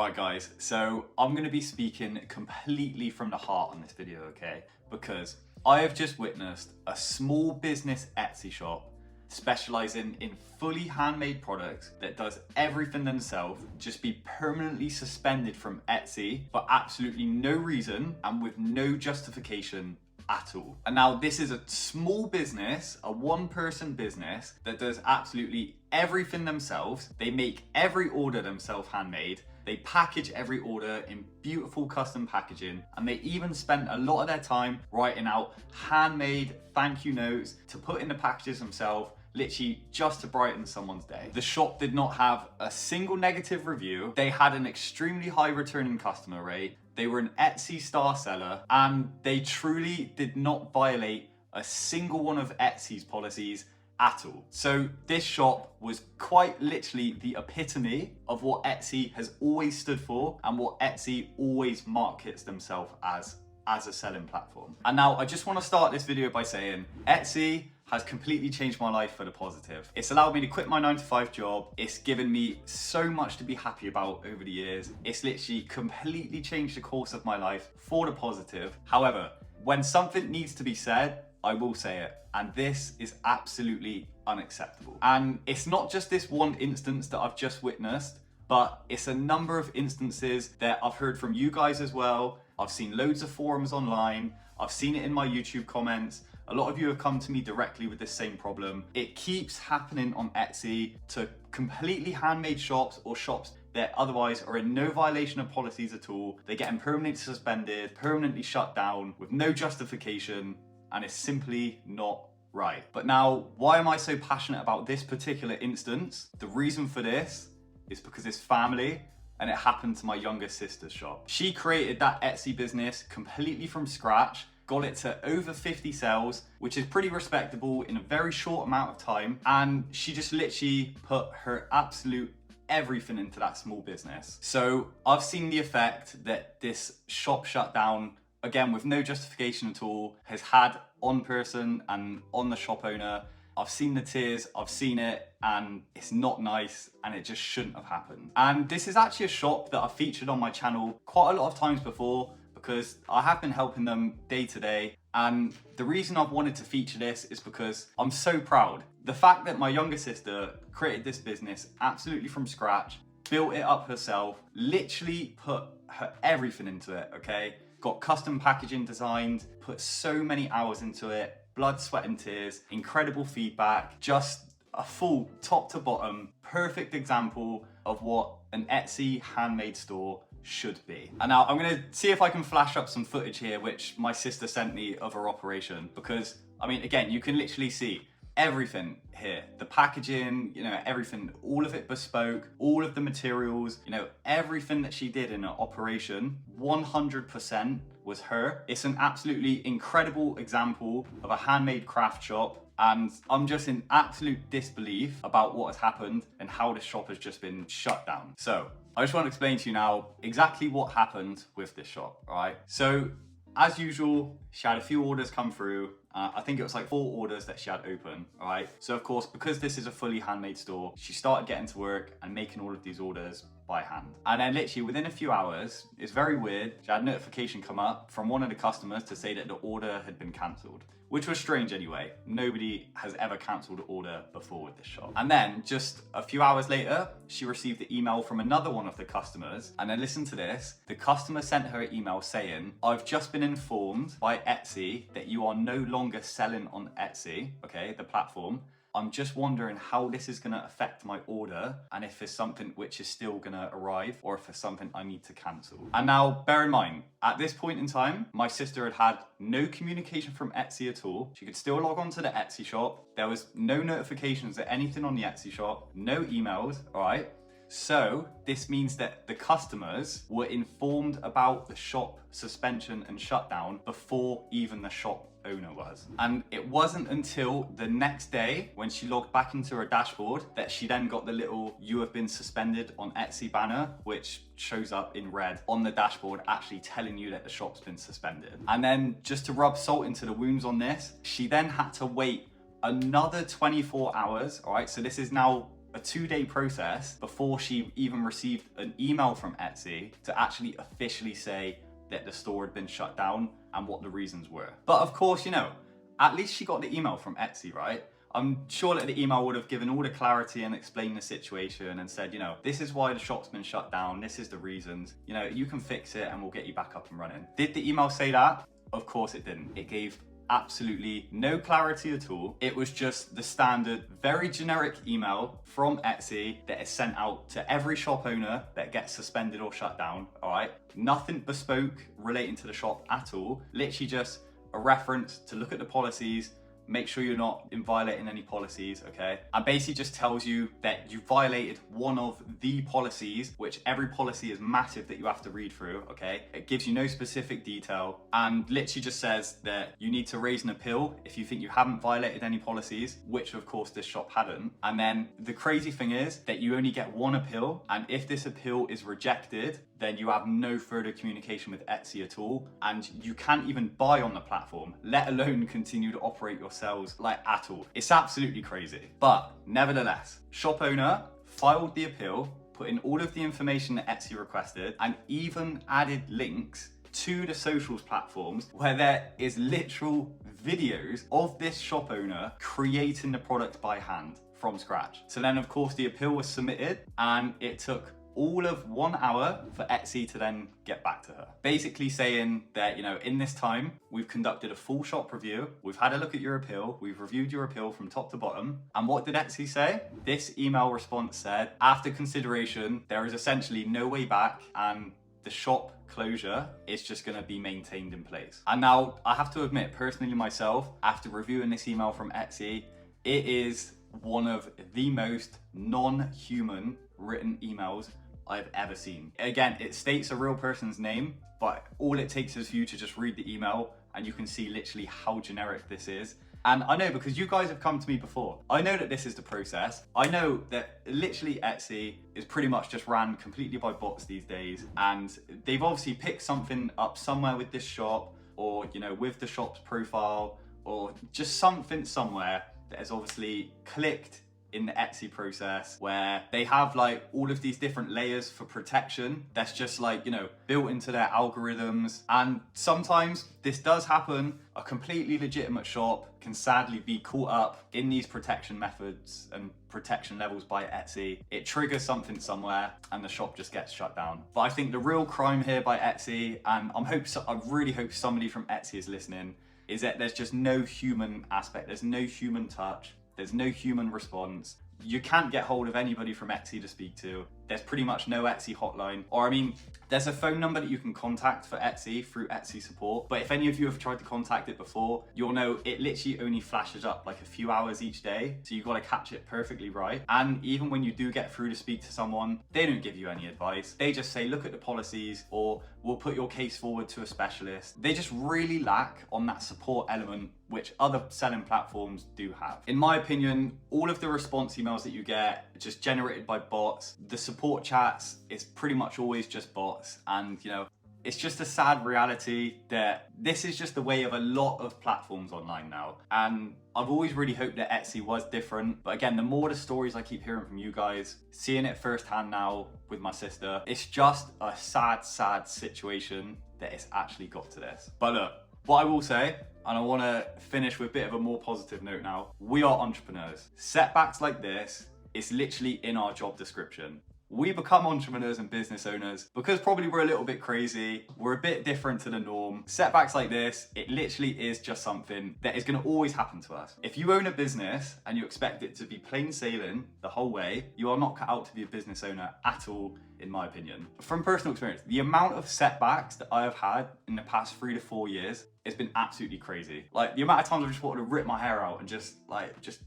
Right guys, so I'm going to be speaking completely from the heart on this video, okay? Because I have just witnessed a small business Etsy shop specializing in fully handmade products that does everything themselves just be permanently suspended from Etsy for absolutely no reason and with no justification at all. And now this is a small business, a one-person business that does absolutely everything themselves. They make every order themselves handmade. They package every order in beautiful custom packaging, and they even spend a lot of their time writing out handmade thank you notes to put in the packages themselves, literally just to brighten someone's day. The shop did not have a single negative review. They had an extremely high returning customer rate. They were an Etsy star seller, and they truly did not violate a single one of Etsy's policies at all. So this shop was quite literally the epitome of what Etsy has always stood for and what Etsy always markets themselves as a selling platform. And now I just want to start this video by saying Etsy has completely changed my life for the positive. It's allowed me to quit my 9-to-5 job. It's given me so much to be happy about over the years. It's literally completely changed the course of my life for the positive. However, when something needs to be said, I will say it. And this is absolutely unacceptable. And it's not just this one instance that I've just witnessed, but it's a number of instances that I've heard from you guys as well. I've seen loads of forums online. I've seen it in my YouTube comments. A lot of you have come to me directly with this same problem. It keeps happening on Etsy to completely handmade shops or shops that otherwise are in no violation of policies at all. They're getting permanently suspended, permanently shut down with no justification, and it's simply not right. But now, why am I so passionate about this particular instance? The reason for this is because it's family, and it happened to my younger sister's shop. She created that Etsy business completely from scratch, got it to over 50 sales, which is pretty respectable in a very short amount of time. And she just literally put her absolute everything into that small business. So I've seen the effect that this shop shut down, again, with no justification at all, has had on person and on the shop owner. I've seen the tears, I've seen it, and it's not nice, and it just shouldn't have happened. And this is actually a shop that I've featured on my channel quite a lot of times before, because I have been helping them day to day. And the reason I've wanted to feature this is because I'm so proud. The fact that my younger sister created this business absolutely from scratch, built it up herself, literally put her everything into it, okay? Got custom packaging designed, put so many hours into it, blood, sweat and tears, incredible feedback, just a full top to bottom, perfect example of what an Etsy handmade store should be. And now I'm gonna see if I can flash up some footage here, which my sister sent me of her operation, because I mean, again, you can literally see everything here, the packaging, you know, everything, all of it bespoke, all of the materials, you know, everything that she did in her operation, 100% was her. It's an absolutely incredible example of a handmade craft shop. And I'm just in absolute disbelief about what has happened and how the shop has just been shut down. So I just want to explain to you now exactly what happened with this shop, all right? So as usual, she had a few orders come through. I think it was like 4 orders that she had open, all right? So of course, because this is a fully handmade store, she started getting to work and making all of these orders by hand. And then literally within a few hours, it's very weird, she had a notification come up from one of the customers to say that the order had been cancelled, which was strange anyway. Nobody has ever cancelled an order before with this shop. And then just a few hours later, she received the email from another one of the customers. And then listen to this. The customer sent her an email saying, "I've just been informed by Etsy that you are no longer selling on Etsy," okay, the platform. "I'm just wondering how this is gonna affect my order and if it's something which is still gonna arrive or if it's something I need to cancel." And now bear in mind, at this point in time, my sister had had no communication from Etsy at all. She could still log on to the Etsy shop. There was no notifications or anything on the Etsy shop, no emails, all right? So this means that the customers were informed about the shop suspension and shutdown before even the shop owner was. And it wasn't until the next day when she logged back into her dashboard that she then got the little "you have been suspended on Etsy" banner, which shows up in red on the dashboard, actually telling you that the shop's been suspended. And then just to rub salt into the wounds on this, she then had to wait another 24 hours, all right? So this is now a 2-day process before she even received an email from Etsy to actually officially say that the store had been shut down and what the reasons were. But of course, you know, at least she got the email from Etsy, right? I'm sure that the email would have given all the clarity and explained the situation and said, you know, this is why the shop's been shut down, this is the reasons, you know, you can fix it and we'll get you back up and running. Did the email say that? Of course it didn't. It gave absolutely no clarity at all. It was just the standard, very generic email from Etsy that is sent out to every shop owner that gets suspended or shut down, all right? Nothing bespoke relating to the shop at all. Literally just a reference to look at the policies, make sure you're not violating any policies, okay? And basically just tells you that you violated one of the policies, which every policy is massive that you have to read through, okay? It gives you no specific detail and literally just says that you need to raise an appeal if you think you haven't violated any policies, which of course this shop hadn't. And then the crazy thing is that you only get one appeal, and if this appeal is rejected, then you have no further communication with Etsy at all, and you can't even buy on the platform, let alone continue to operate your sales like at all. It's absolutely crazy. But nevertheless, shop owner filed the appeal, put in all of the information that Etsy requested, and even added links to the socials platforms where there is literal videos of this shop owner creating the product by hand from scratch. So then of course the appeal was submitted, and it took all of 1 hour for Etsy to then get back to her. Basically saying that, you know, in this time, we've conducted a full shop review, we've had a look at your appeal, we've reviewed your appeal from top to bottom. And what did Etsy say? This email response said, after consideration, there is essentially no way back, and the shop closure is just gonna be maintained in place. And now I have to admit, personally myself, after reviewing this email from Etsy, it is one of the most non-human written emails I've ever seen. Again, it states a real person's name, but all it takes is for you to just read the email and you can see literally how generic this is. And I know, because you guys have come to me before, I know that this is the process. I know that literally Etsy is pretty much just ran completely by bots these days, and they've obviously picked something up somewhere with this shop, or, you know, with the shop's profile, or just something somewhere that has obviously clicked in the Etsy process, where they have like all of these different layers for protection that's just like, you know, built into their algorithms. And sometimes this does happen. A completely legitimate shop can sadly be caught up in these protection methods and protection levels by Etsy. It triggers something somewhere and the shop just gets shut down. But I think the real crime here by Etsy, and I really hope somebody from Etsy is listening, is that there's just no human aspect. There's no human touch. There's no human response. You can't get hold of anybody from Etsy to speak to. There's pretty much no Etsy hotline. Or I mean, there's a phone number that you can contact for Etsy through Etsy support. But if any of you have tried to contact it before, you'll know it literally only flashes up like a few hours each day. So you've got to catch it perfectly right. And even when you do get through to speak to someone, they don't give you any advice. They just say, look at the policies, or we'll put your case forward to a specialist. They just really lack on that support element, which other selling platforms do have. In my opinion, all of the response emails that you get are just generated by bots. The support chats is pretty much always just bots. And, you know, it's just a sad reality that this is just the way of a lot of platforms online now. And I've always really hoped that Etsy was different. But again, the more the stories I keep hearing from you guys, seeing it firsthand now with my sister, it's just a sad, sad situation that it's actually got to this. But look, what I will say, and I want to finish with a bit of a more positive note now, we are entrepreneurs. Setbacks like this, it's literally in our job description. We become entrepreneurs and business owners because probably we're a little bit crazy, we're a bit different to the norm. Setbacks like this, it literally is just something that is going to always happen to us. If you own a business and you expect it to be plain sailing the whole way, you are not cut out to be a business owner at all, in my opinion. From personal experience, the amount of setbacks that I have had in the past 3 to 4 years, it's been absolutely crazy. Like the amount of times I just wanted to rip my hair out and just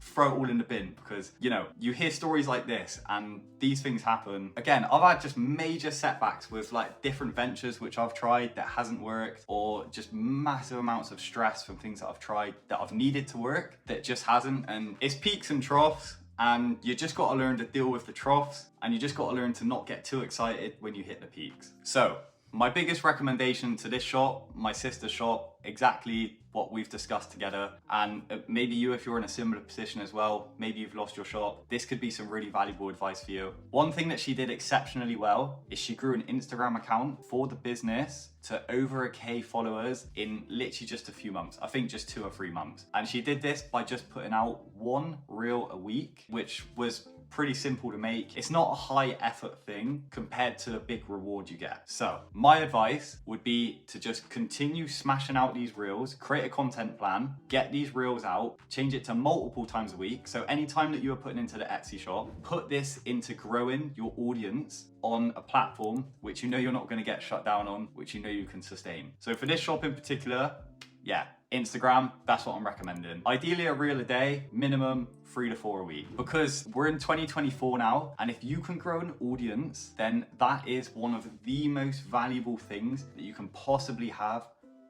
throw it all in the bin, because, you know, you hear stories like this and these things happen. Again, I've had just major setbacks with like different ventures which I've tried that hasn't worked, or just massive amounts of stress from things that I've tried that I've needed to work that just hasn't. And it's peaks and troughs. And you just got to learn to deal with the troughs, and you just got to learn to not get too excited when you hit the peaks. So my biggest recommendation to this shop, my sister's shop, exactly what we've discussed together. And maybe you, if you're in a similar position as well, maybe you've lost your shop, this could be some really valuable advice for you. One thing that she did exceptionally well is she grew an Instagram account for the business to over 1K followers in literally just a few months. I think just 2 or 3 months. And she did this by just putting out 1 reel a week, which was pretty simple to make. It's not a high effort thing compared to the big reward you get. So my advice would be to just continue smashing out these reels, create a content plan, get these reels out, change it to multiple times a week. So any time that you are putting into the Etsy shop, put this into growing your audience on a platform which you know you're not going to get shut down on, which you know you can sustain. So for this shop in particular, yeah, Instagram, that's what I'm recommending. Ideally a reel a day, minimum 3 to 4 a week, because we're in 2024 now, and if you can grow an audience, then that is one of the most valuable things that you can possibly have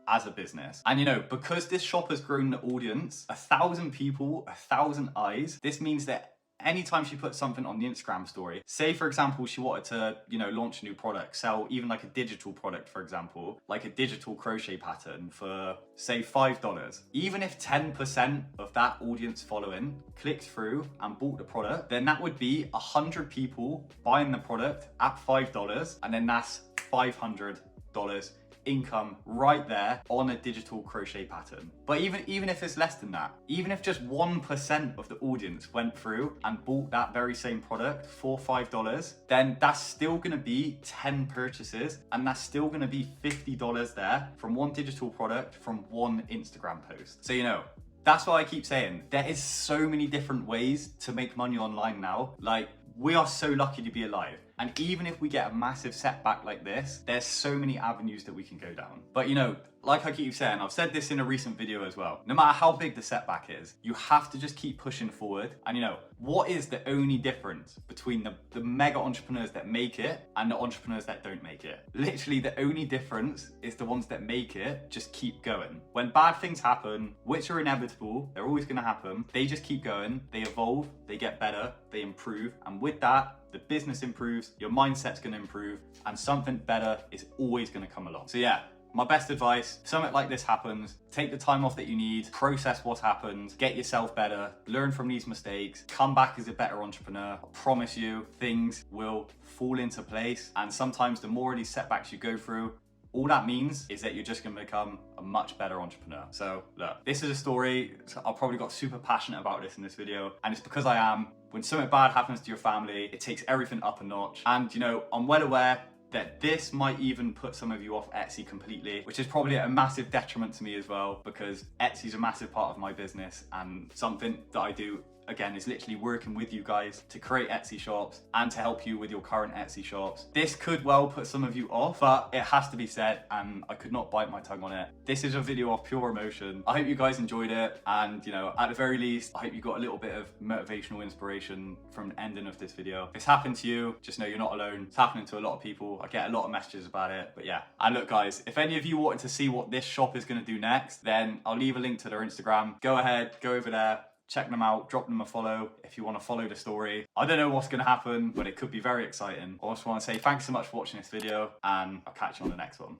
as a business. And you know, because this shop has grown the audience, 1,000 people, 1,000 eyes, this means that anytime she puts something on the Instagram story, say for example, she wanted to, you know, launch a new product, sell even like a digital product, for example, like a digital crochet pattern for say $5. Even if 10% of that audience following clicked through and bought the product, then that would be 100 people buying the product at $5. And then that's $500 income right there on a digital crochet pattern. But even if it's less than that, even if just 1% of the audience went through and bought that very same product for $5, then that's still going to be 10 purchases, and that's still going to be $50 there from one digital product from one Instagram post. So you know, that's what I keep saying. There is so many different ways to make money online now. Like, we are so lucky to be alive. And even if we get a massive setback like this, there's so many avenues that we can go down. But you know, like I keep saying, I've said this in a recent video as well, no matter how big the setback is, you have to just keep pushing forward. And you know, what is the only difference between the mega entrepreneurs that make it and the entrepreneurs that don't make it? Literally the only difference is the ones that make it just keep going. When bad things happen, which are inevitable, they're always gonna happen, they just keep going, they evolve, they get better, they improve. And with that, the business improves, your mindset's gonna improve, and something better is always gonna come along. So yeah, my best advice, if something like this happens, take the time off that you need, process what's happened, get yourself better, learn from these mistakes, come back as a better entrepreneur. I promise you, things will fall into place. And sometimes the more of these setbacks you go through, all that means is that you're just gonna become a much better entrepreneur. So look, this is a story, I probably got super passionate about this in this video, and it's because I am. When something bad happens to your family, it takes everything up a notch. And you know, I'm well aware that this might even put some of you off Etsy completely, which is probably a massive detriment to me as well, because Etsy is a massive part of my business, and something that I do again is literally working with you guys to create Etsy shops and to help you with your current Etsy shops. This could well put some of you off, but it has to be said, and I could not bite my tongue on it. This is a video of pure emotion. I hope you guys enjoyed it, and you know, at the very least, I hope you got a little bit of motivational inspiration from the ending of this video. If it's happened to you, just know you're not alone. It's happening to a lot of people. I get a lot of messages about it, but yeah. And look guys, if any of you wanted to see what this shop is gonna do next, then I'll leave a link to their Instagram. Go ahead, go over there, check them out, drop them a follow if you want to follow the story. I don't know what's going to happen, but it could be very exciting. I just want to say thanks so much for watching this video, and I'll catch you on the next one.